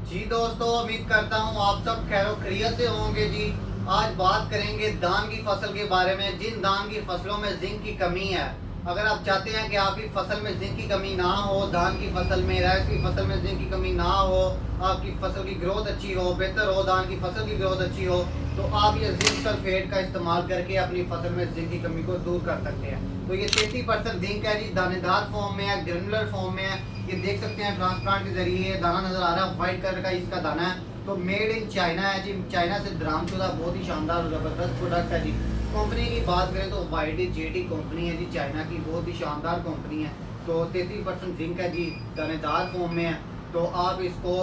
जी दोस्तों, उम्मीद करता हूँ आप सब खैरो खैरियत से होंगे जी। आज बात करेंगे धान की फसल के बारे में। जिन धान की फसलों में जिंक की कमी है, अगर आप चाहते हैं कि आपकी फसल में जिंक की कमी ना हो, धान की फसल में, राइस की फसल में जिंक की कमी ना हो, आपकी फसल की ग्रोथ अच्छी हो, बेहतर हो, धान की फसल की ग्रोथ अच्छी हो, तो आप ये जिंक सल्फेट का इस्तेमाल करके अपनी फसल में जिंक की कमी को दूर कर सकते हैं। तो ये 33% जिंक है जी, दानेदार फॉर्म में है, ग्रेनुलर फॉर्म में है। ये देख सकते हैं ट्रांसप्लांट के जरिए दाना नजर आ रहा है, व्हाइट कलर का इसका दाना है। तो मेड इन चाइना है जी, चाइना से बरामदशुदा बहुत ही शानदार और जबरदस्त प्रोडक्ट है जी। कंपनी की बात करें तो YDJT कंपनी है जी, चाइना की बहुत ही शानदार कंपनी है। तो 33% जिंक है जी, दानेदार फॉर्म में है। तो आप इसको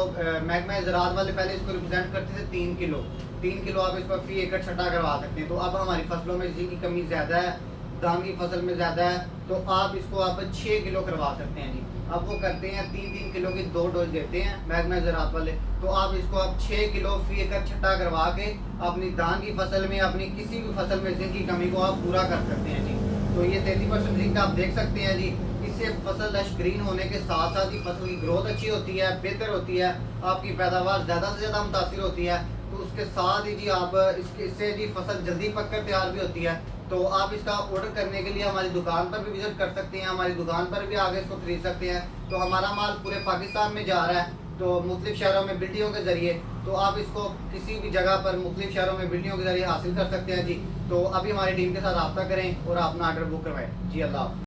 महकमा ज़राअत वाले पहले इसको रिप्रेजेंट करते थे 3 किलो। 3 किलो आप इस पर फी एकड़ छटा करवा सकते हैं। तो अब हमारी फसलों में जिंक की कमी ज़्यादा है, धान की फसल में ज़्यादा है, तो आप इसको आप 6 किलो करवा सकते हैं जी। अब वो करते हैं 3-3 किलो की 2 डोज देते हैं महकमा ज़राअत वाले। तो आप इसको आप 6 किलो फी एकड़ छटा करवा के अपनी धान की फसल में, अपनी किसी भी फसल में जिंक की कमी को आप पूरा कर सकते हैं जी। तो ये 33% जिंक आप देख सकते हैं जी। इससे फसल लश ग्रीन होने के साथ साथ ही फसल की ग्रोथ अच्छी होती है, बेहतर होती है, आपकी पैदावार ज़्यादा से ज़्यादा मुतासिर होती है। तो उसके साथ ही जी आप इससे जी फसल जल्दी पककर तैयार भी होती है। तो आप इसका ऑर्डर करने के लिए हमारी दुकान पर भी विजिट कर सकते हैं, हमारी दुकान पर भी आगे इसको खरीद सकते हैं। तो हमारा माल पूरे पाकिस्तान में जा रहा है, तो मुख्तलिफ शहरों में बिल्डियों के ज़रिए। तो आप इसको किसी भी जगह पर मुख्तलिफ शहरों में बिल्डियों के ज़रिए हासिल कर सकते हैं जी। तो अभी हमारी टीम के साथ रब्ता करें और अपना ऑर्डर बुक करवाएं जी। अल्लाह हाफ़िज़।